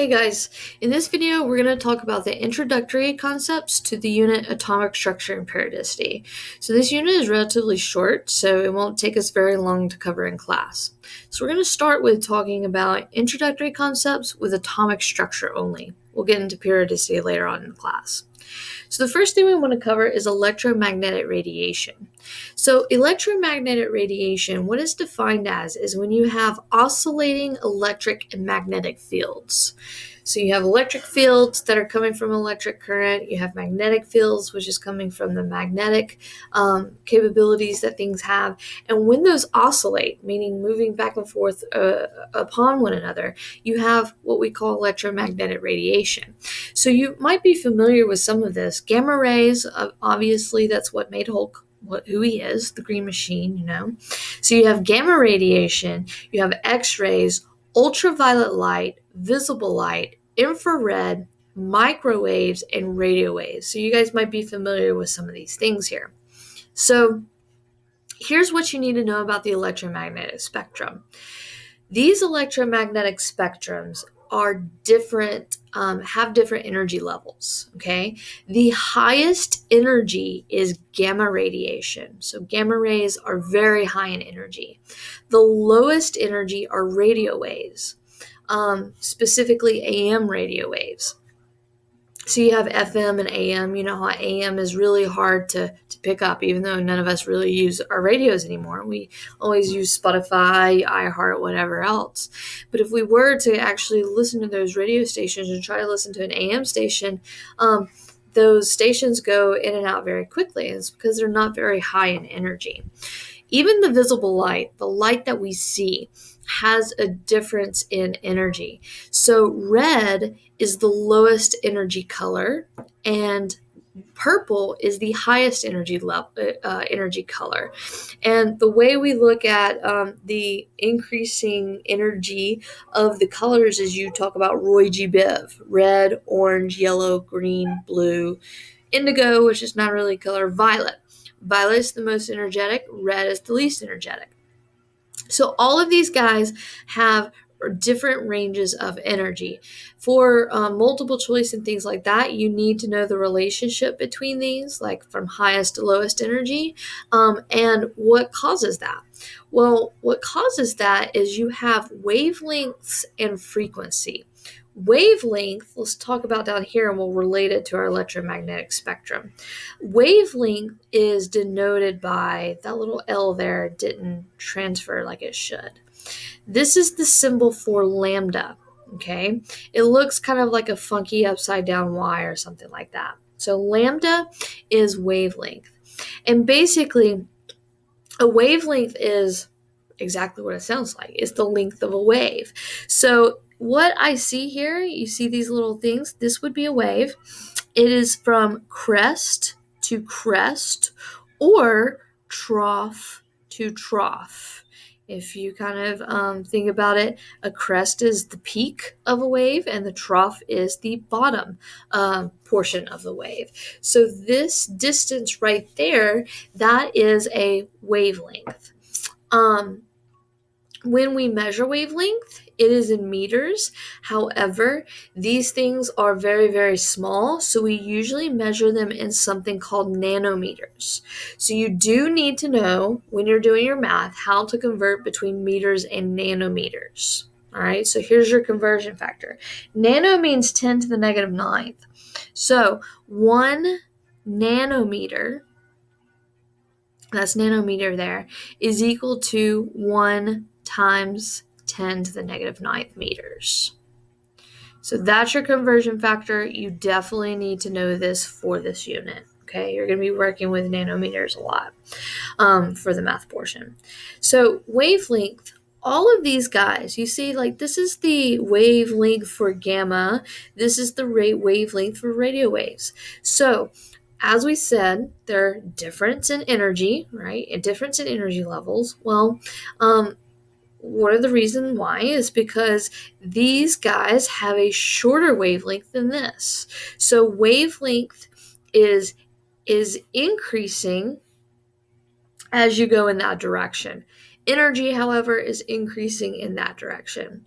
Hey guys, in this video we're going to talk about the introductory concepts to the unit atomic structure and periodicity. So this unit is relatively short, so it won't take us very long to cover in class. So we're going to start with talking about introductory concepts with atomic structure only. We'll get into periodicity later on in the class. So the first thing we want to cover is electromagnetic radiation. So electromagnetic radiation, what it's defined as is when you have oscillating electric and magnetic fields. So you have electric fields that are coming from electric current, you have magnetic fields, which is coming from the magnetic capabilities that things have. And when those oscillate, meaning moving back and forth upon one another, you have what we call electromagnetic radiation. So you might be familiar with some of this. Gamma rays, obviously that's what made Hulk who he is, the green machine, you know. So you have gamma radiation, you have X-rays, ultraviolet light, visible light, infrared, microwaves, and radio waves. So you guys might be familiar with some of these things here. So here's what you need to know about the electromagnetic spectrum. These electromagnetic spectrums are different, have different energy levels, okay? The highest energy is gamma radiation. So gamma rays are very high in energy. The lowest energy are radio waves, specifically AM radio waves. So you have FM and AM. You know how AM is really hard to pick up, even though none of us really use our radios anymore. We always use Spotify, iHeart, whatever else. But if we were to actually listen to those radio stations and try to listen to an AM station, those stations go in and out very quickly. It's because they're not very high in energy. Even the visible light, the light that we see, has a difference in energy. So red is the lowest energy color, and purple is the highest energy color. And the way we look at the increasing energy of the colors is you talk about Roy G. Biv: red, orange, yellow, green, blue, indigo, which is not really color, violet. Violet is the most energetic, red is the least energetic. So all of these guys have different ranges of energy. For multiple choice and things like that, you need to know the relationship between these, like from highest to lowest energy, and what causes that. Well, what causes that is you have wavelengths and frequency. Wavelength, let's talk about down here and we'll relate it to our electromagnetic spectrum. Wavelength is denoted by that little L there, didn't transfer like it should. This is the symbol for lambda, okay? It looks kind of like a funky upside down Y or something like that. So lambda is wavelength. And basically, a wavelength is exactly what it sounds like. It's the length of a wave. So what I see here, you see these little things, this would be a wave. It is from crest to crest or trough to trough. If you kind of think about it, a crest is the peak of a wave and the trough is the bottom portion of the wave. So this distance right there, that is a wavelength. When we measure wavelength, it is in meters. However, these things are very, very small, so we usually measure them in something called nanometers. So you do need to know, when you're doing your math, how to convert between meters and nanometers. All right, so here's your conversion factor. Nano means 10 to the negative 9th. So 1 nanometer, that's nanometer there, is equal to 1 times 10 to the negative 9th meters. So that's your conversion factor. You definitely need to know this for this unit. Okay, you're going to be working with nanometers a lot for the math portion. So wavelength, all of these guys, you see, like this is the wavelength for gamma. This is the wavelength for radio waves. So as we said, there are difference in energy, right? A difference in energy levels. Well, one of the reasons why is because these guys have a shorter wavelength than this. So wavelength is increasing as you go in that direction. Energy, however, is increasing in that direction.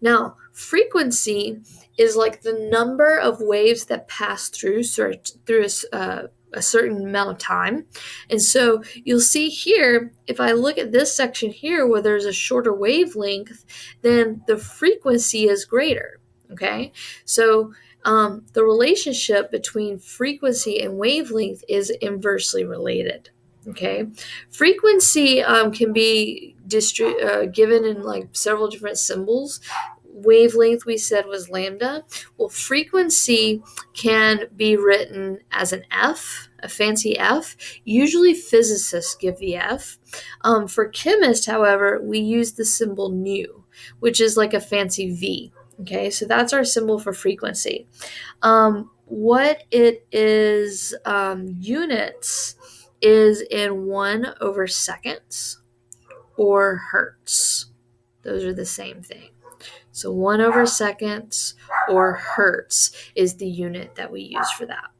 Now, Frequency is like the number of waves that pass through a certain amount of time. And so you'll see here, if I look at this section here where there's a shorter wavelength, then the frequency is greater, okay? So the relationship between frequency and wavelength is inversely related, okay? Frequency can be given in like several different symbols. Wavelength we said was lambda. Well, frequency can be written as an F, a fancy F. Usually physicists give the F. For chemists, however, we use the symbol nu, which is like a fancy V. Okay, so that's our symbol for frequency. What it is, units is in 1/seconds or hertz. Those are the same thing. So 1/seconds or hertz is the unit that we use for that.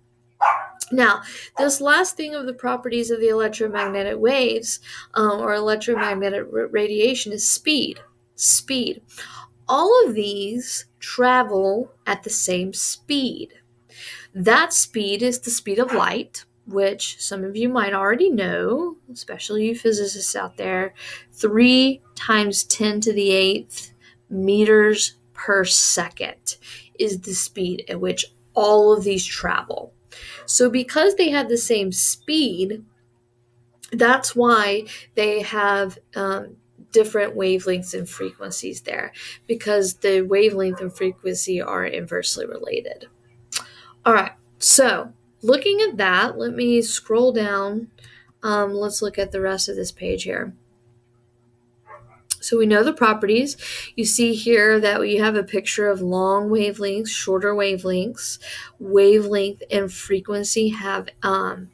Now, this last thing of the properties of the electromagnetic waves or electromagnetic radiation is speed. Speed. All of these travel at the same speed. That speed is the speed of light, which some of you might already know, especially you physicists out there, 3 × 10⁸ meters per second is the speed at which all of these travel. So because they have the same speed, that's why they have different wavelengths and frequencies there, because the wavelength and frequency are inversely related. All right, so looking at that, let me scroll down. Let's look at the rest of this page here. So we know the properties. You see here that we have a picture of long wavelengths, shorter wavelengths. Wavelength and frequency have an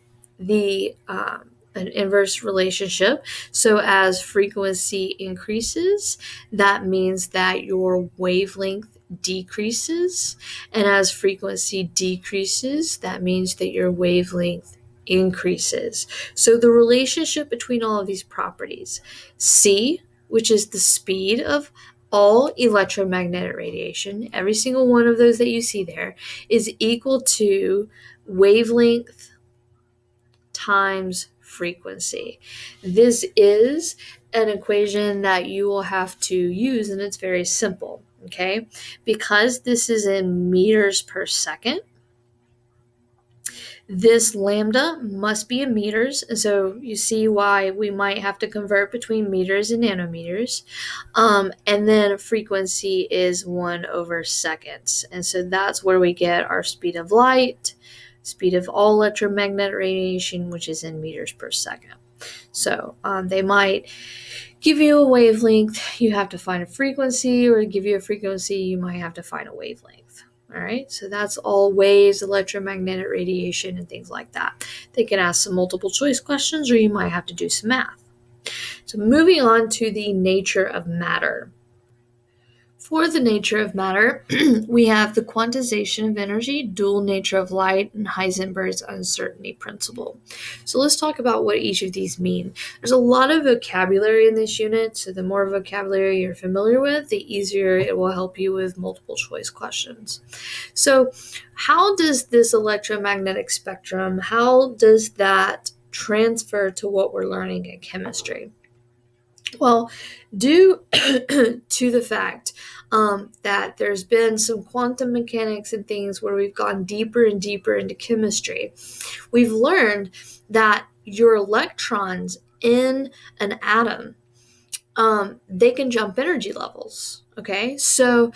inverse relationship. So as frequency increases, that means that your wavelength decreases. And as frequency decreases, that means that your wavelength increases. So the relationship between all of these properties, C, which is the speed of all electromagnetic radiation, every single one of those that you see there, is equal to wavelength times frequency. This is an equation that you will have to use, and it's very simple, okay? Because this is in meters per second, this lambda must be in meters, and so you see why we might have to convert between meters and nanometers. And then frequency is 1/seconds, and so that's where we get our speed of light, speed of all electromagnetic radiation, which is in meters per second. So they might give you a wavelength, you have to find a frequency, or give you a frequency, you might have to find a wavelength. All right, so that's all waves, electromagnetic radiation, and things like that. They can ask some multiple choice questions, or you might have to do some math. So moving on to the nature of matter. For the nature of matter, we have the quantization of energy, dual nature of light, and Heisenberg's uncertainty principle. So let's talk about what each of these mean. There's a lot of vocabulary in this unit, so the more vocabulary you're familiar with, the easier it will help you with multiple choice questions. So how does this electromagnetic spectrum, how does that transfer to what we're learning in chemistry? Well, due to the fact that there's been some quantum mechanics and things where we've gone deeper and deeper into chemistry, we've learned that your electrons in an atom, they can jump energy levels. Okay, so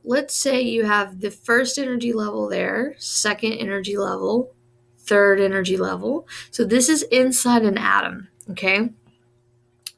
let's say you have the first energy level there, second energy level, third energy level. So this is inside an atom, okay?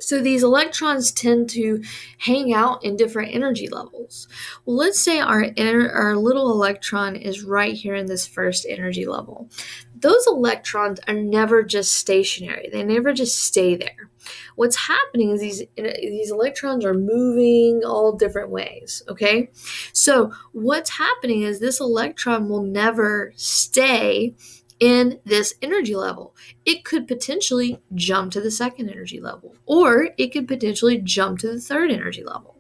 So these electrons tend to hang out in different energy levels. Well, let's say our little electron is right here in this first energy level. Those electrons are never just stationary. They never just stay there. What's happening is these electrons are moving all different ways, okay? So what's happening is this electron will never stay in this energy level. It could potentially jump to the second energy level, or it could potentially jump to the third energy level.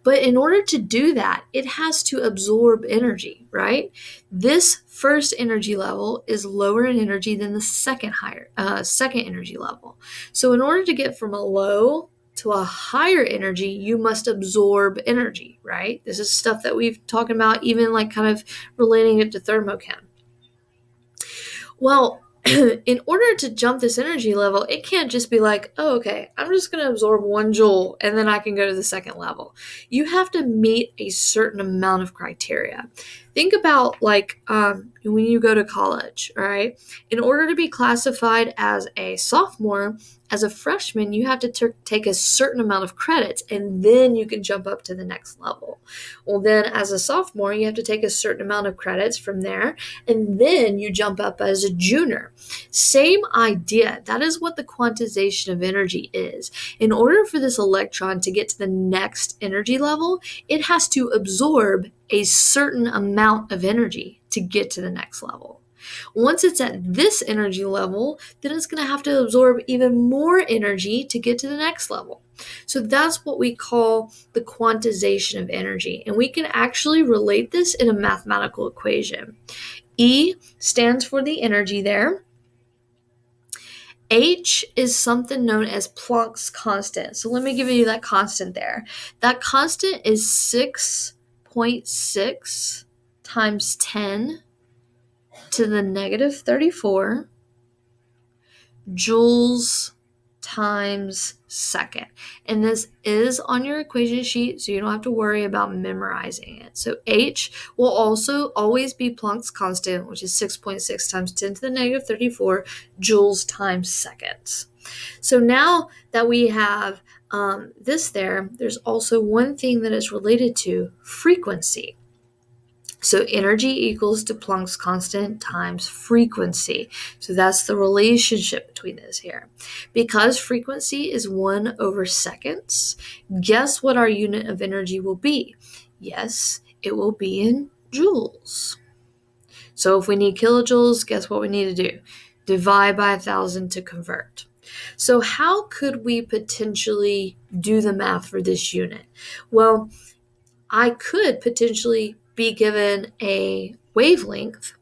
But in order to do that, it has to absorb energy, right? This first energy level is lower in energy than the second energy level. So in order to get from a low to a higher energy, you must absorb energy, right? This is stuff that we've talked about, even like kind of relating it to thermochem. Well, in order to jump this energy level, it can't just be like, oh, okay, I'm just going to absorb 1 joule and then I can go to the second level. You have to meet a certain amount of criteria. Think about like when you go to college, right? In order to be classified as a sophomore, as a freshman, you have to take a certain amount of credits and then you can jump up to the next level. Well, then as a sophomore, you have to take a certain amount of credits from there and then you jump up as a junior. Same idea. That is what the quantization of energy is. In order for this electron to get to the next energy level, it has to absorb a certain amount of energy to get to the next level. Once it's at this energy level, then it's going to have to absorb even more energy to get to the next level. So that's what we call the quantization of energy. And we can actually relate this in a mathematical equation. E stands for the energy there. H is something known as Planck's constant. So let me give you that constant there. That constant is 6.6 times 10 to the negative 34 joules times second. And this is on your equation sheet, so you don't have to worry about memorizing it. So H will also always be Planck's constant, which is 6.6 times 10 to the negative 34 joules times seconds. So now that we have this there's also one thing that is related to frequency. So energy equals to Planck's constant times frequency. So that's the relationship between this here. Because frequency is 1 over seconds, guess what our unit of energy will be? Yes, it will be in joules. So if we need kilojoules, guess what we need to do? Divide by 1,000 to convert. So how could we potentially do the math for this unit? Well, I could potentially be given a wavelength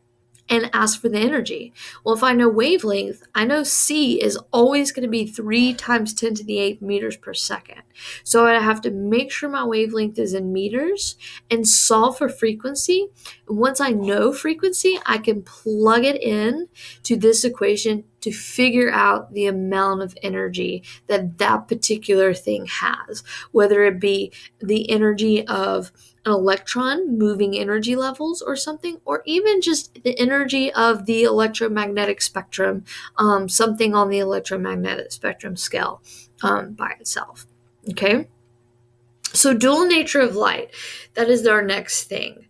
and ask for the energy. Well, if I know wavelength, I know C is always going to be 3 times 10 to the 8th meters per second. So I have to make sure my wavelength is in meters and solve for frequency. And once I know frequency, I can plug it in to this equation to figure out the amount of energy that that particular thing has, whether it be the energy of an electron moving energy levels or something, or even just the energy of the electromagnetic spectrum, something on the electromagnetic spectrum scale by itself. Okay, so dual nature of light, that is our next thing.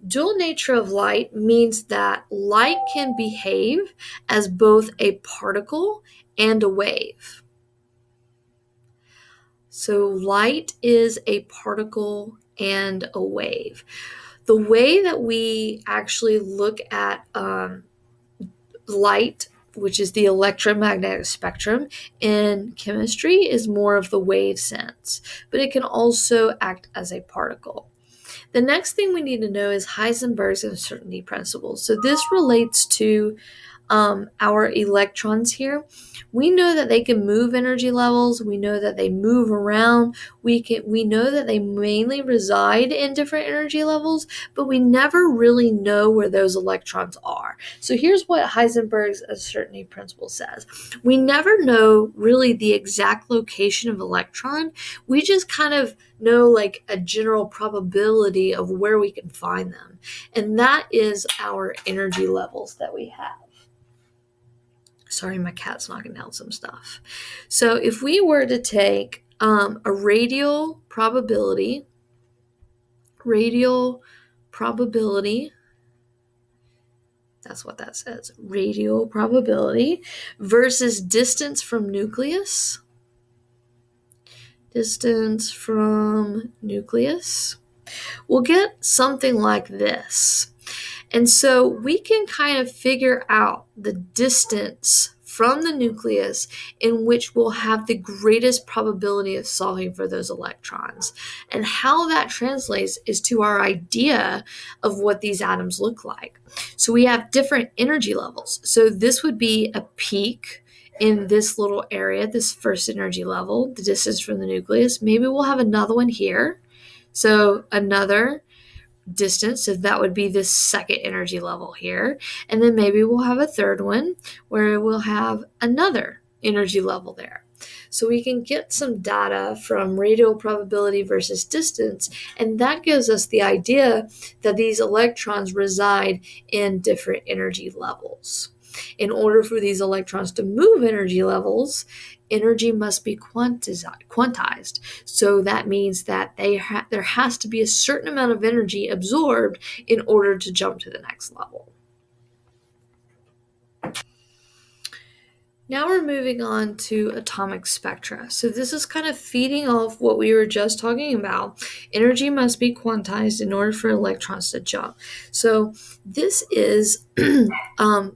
Dual nature of light means that light can behave as both a particle and a wave. So light is a particle and a wave. The way that we actually look at light, which is the electromagnetic spectrum in chemistry, is more of the wave sense, but it can also act as a particle. The next thing we need to know is Heisenberg's uncertainty principle. So this relates to our electrons here. We know that they can move energy levels. We know that they move around. We know that they mainly reside in different energy levels, but we never really know where those electrons are. So here's what Heisenberg's uncertainty principle says. We never know really the exact location of electron. We just kind of know like a general probability of where we can find them. And that is our energy levels that we have. Sorry, my cat's knocking down some stuff. So if we were to take a radial probability, that's what that says, radial probability versus distance from nucleus, we'll get something like this. And so we can kind of figure out the distance from the nucleus in which we'll have the greatest probability of solving for those electrons. And how that translates is to our idea of what these atoms look like. So we have different energy levels. So this would be a peak in this little area, this first energy level, the distance from the nucleus. Maybe we'll have another one here. So another distance, so that would be this second energy level here. And then maybe we'll have a third one where we'll have another energy level there. So we can get some data from radial probability versus distance, and that gives us the idea that these electrons reside in different energy levels. In order for these electrons to move energy levels, energy must be quantized. So that means that there has to be a certain amount of energy absorbed in order to jump to the next level. Now we're moving on to atomic spectra. So this is kind of feeding off what we were just talking about. Energy must be quantized in order for electrons to jump. So this is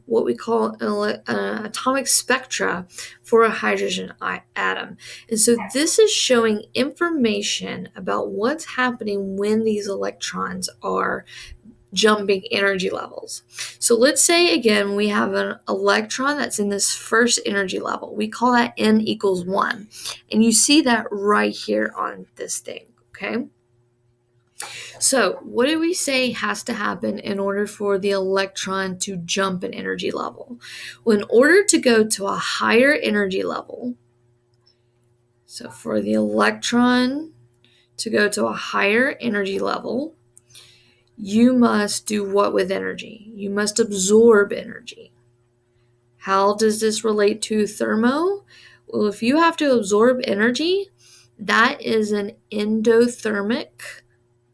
what we call an atomic spectra for a hydrogen atom. And so this is showing information about what's happening when these electrons are jumping energy levels. So let's say again we have an electron that's in this first energy level. We call that n equals 1. And you see that right here on this thing, okay? So what do we say has to happen in order for the electron to jump an energy level? Well, in order to go to a higher energy level, so for the electron to go to a higher energy level, you must do what with energy? You must absorb energy. How does this relate to thermo? Well, if you have to absorb energy, that is an endothermic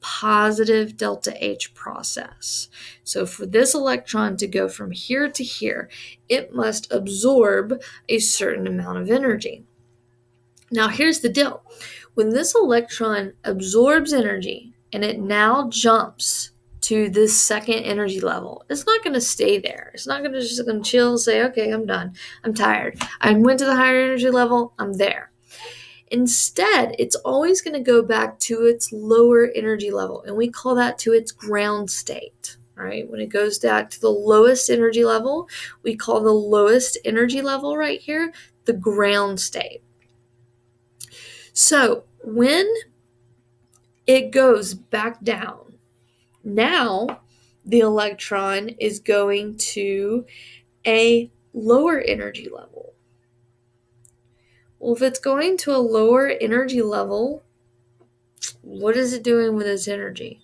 positive delta H process. So for this electron to go from here to here, it must absorb a certain amount of energy. Now here's the deal. When this electron absorbs energy and it now jumps to this second energy level, it's not going to stay there. It's not going to just chill and say, okay, I'm done. I'm tired. I went to the higher energy level. I'm there. Instead, it's always going to go back to its lower energy level, and we call that to its ground state. All right, when it goes back to the lowest energy level, we call the lowest energy level right here the ground state. So when it goes back down, now the electron is going to a lower energy level. Well, if it's going to a lower energy level, what is it doing with its energy?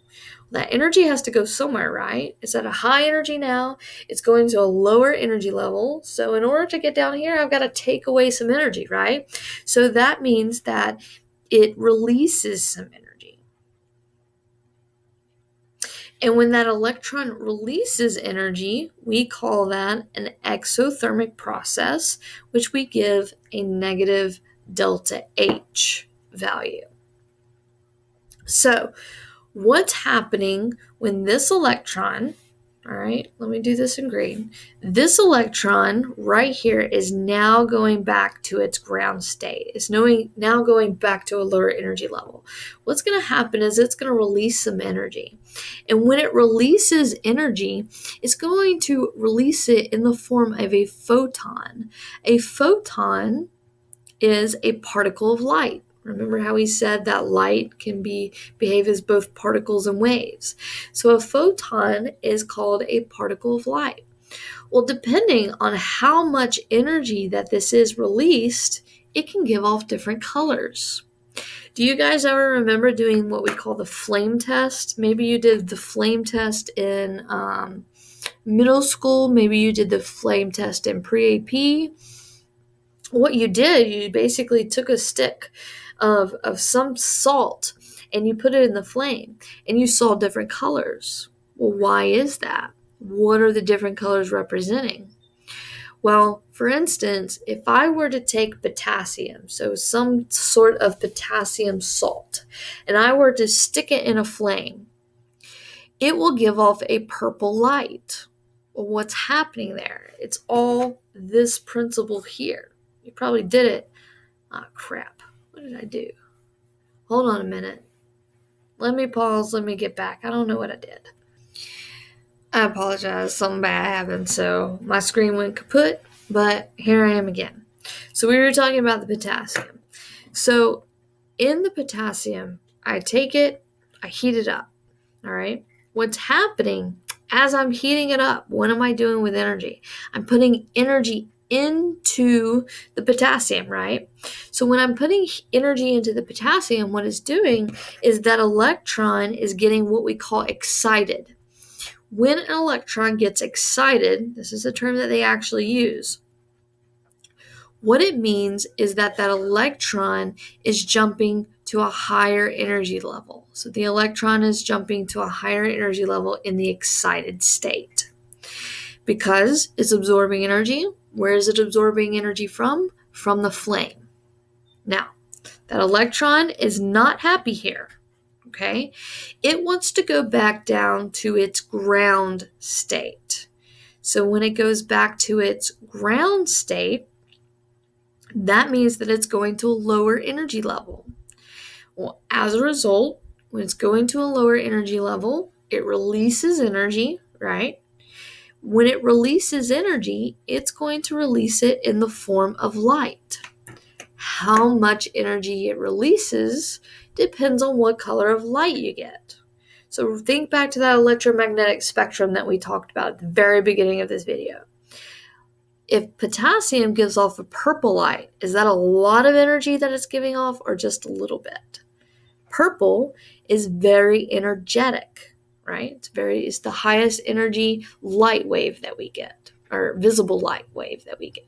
Well, that energy has to go somewhere, right? It's at a high energy now. It's going to a lower energy level. So in order to get down here, I've got to take away some energy, right? So that means that it releases some energy. And when that electron releases energy, we call that an exothermic process, which we give a negative delta H value. So what's happening when this electron, all right, let me do this in green. This electron right here is now going back to its ground state. It's now going back to a lower energy level. What's going to happen is it's going to release some energy. And when it releases energy, it's going to release it in the form of a photon. A photon is a particle of light. Remember how we said that light can behave as both particles and waves. So a photon is called a particle of light. Well, depending on how much energy that this is released, it can give off different colors. Do you guys ever remember doing what we call the flame test? Maybe you did the flame test in middle school. Maybe you did the flame test in pre-AP. What you did, you basically took a stick of some salt and you put it in the flame and you saw different colors. Well, why is that? What are the different colors representing? Well, for instance, if I were to take potassium, so some sort of potassium salt, and I were to stick it in a flame, it will give off a purple light. Well, what's happening there? It's all this principle here. You probably did it. Ah, crap. What did I do? Hold on a minute. Let me pause. Let me get back. I don't know what I did. I apologize. Something bad happened, so my screen went kaput, but here I am again. So we were talking about the potassium. So in the potassium, I take it, I heat it up, all right? What's happening as I'm heating it up, what am I doing with energy? I'm putting energy into the potassium, right? So when I'm putting energy into the potassium, what it's doing is that electron is getting what we call excited. When an electron gets excited, this is a term that they actually use, what it means is that that electron is jumping to a higher energy level. So the electron is jumping to a higher energy level in the excited state. Because it's absorbing energy, where is it absorbing energy from? From the flame. Now, that electron is not happy here. Okay, it wants to go back down to its ground state. So when it goes back to its ground state, that means that it's going to a lower energy level. Well, as a result, when it's going to a lower energy level, it releases energy, right? When it releases energy, it's going to release it in the form of light. How much energy it releases depends on what color of light you get. So think back to that electromagnetic spectrum that we talked about at the very beginning of this video. If potassium gives off a purple light, is that a lot of energy that it's giving off or just a little bit? Purple is very energetic, right? It's the highest energy light wave that we get, or visible light wave that we get.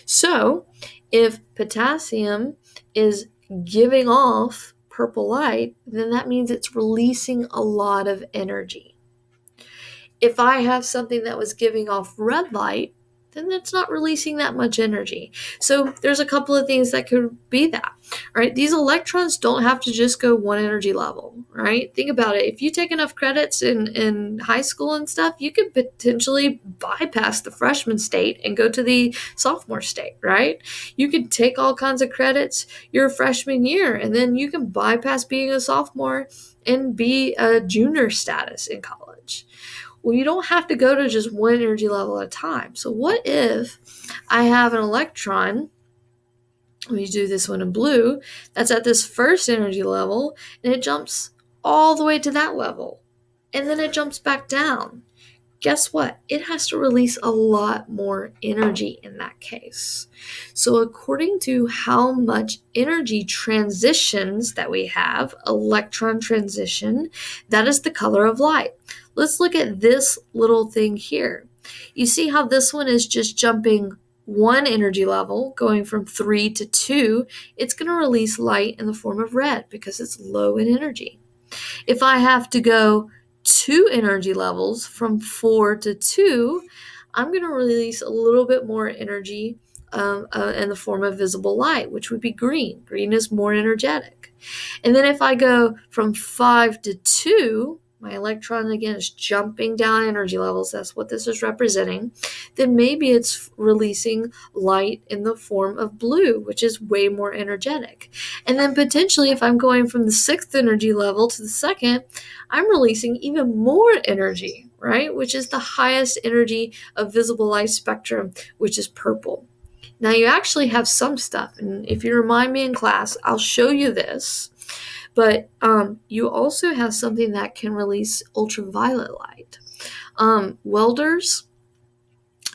So if potassium is giving off purple light, then that means it's releasing a lot of energy. If I have something that was giving off red light, then it's not releasing that much energy. So there's a couple of things that could be that, right? These electrons don't have to just go one energy level, right? Think about it. If you take enough credits in high school and stuff, you could potentially bypass the freshman state and go to the sophomore state, right? You could take all kinds of credits your freshman year, and then you can bypass being a sophomore and be a junior status in college. Well, you don't have to go to just one energy level at a time. So what if I have an electron, let me do this one in blue, that's at this first energy level, and it jumps all the way to that level, and then it jumps back down. Guess what? It has to release a lot more energy in that case. So according to how much energy transitions that we have, electron transition, that is the color of light. Let's look at this little thing here. You see how this one is just jumping one energy level, going from 3 to 2. It's going to release light in the form of red because it's low in energy. If I have to go 2 energy levels from 4 to 2, I'm going to release a little bit more energy in the form of visible light, which would be green. Green is more energetic. And then if I go from 5 to 2, my electron again is jumping down energy levels, that's what this is representing, then maybe it's releasing light in the form of blue, which is way more energetic. And then potentially if I'm going from the 6th energy level to the 2nd, I'm releasing even more energy, right? Which is the highest energy of visible light spectrum, which is purple. Now you actually have some stuff, and if you remind me in class, I'll show you this. But you also have something that can release ultraviolet light. Welders,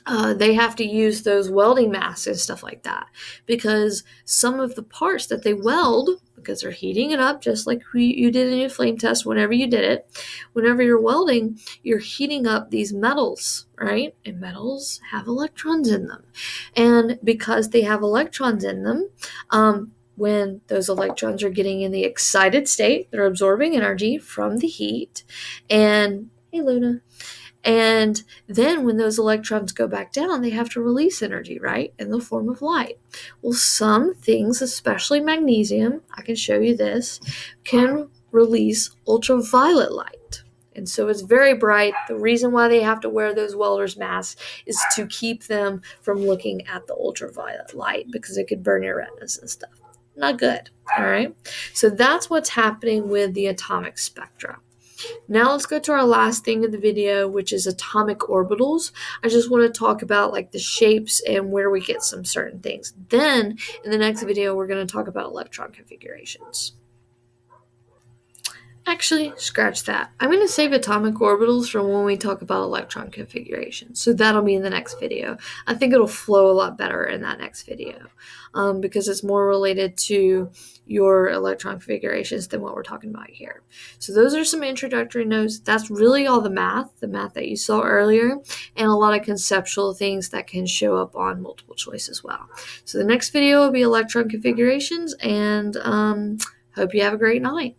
they have to use those welding masks and stuff like that because some of the parts that they weld, because they're heating it up just like you did in your flame test whenever you did it, whenever you're welding, you're heating up these metals, right? And metals have electrons in them. And because they have electrons in them, when those electrons are getting in the excited state, they're absorbing energy from the heat. And, hey Luna. And then when those electrons go back down, they have to release energy, right? In the form of light. Well, some things, especially magnesium, I can show you this, can release ultraviolet light. And so it's very bright. The reason why they have to wear those welder's masks is to keep them from looking at the ultraviolet light because it could burn your retinas and stuff. Not good, all right? So that's what's happening with the atomic spectra. Now let's go to our last thing in the video, which is atomic orbitals. I just want to talk about like the shapes and where we get some certain things. Then in the next video, we're going to talk about electron configurations. Actually, scratch that. I'm going to save atomic orbitals for when we talk about electron configuration. So that'll be in the next video. I think it'll flow a lot better in that next video because it's more related to your electron configurations than what we're talking about here. So those are some introductory notes. That's really all the math that you saw earlier, and a lot of conceptual things that can show up on multiple choice as well. So the next video will be electron configurations, and hope you have a great night.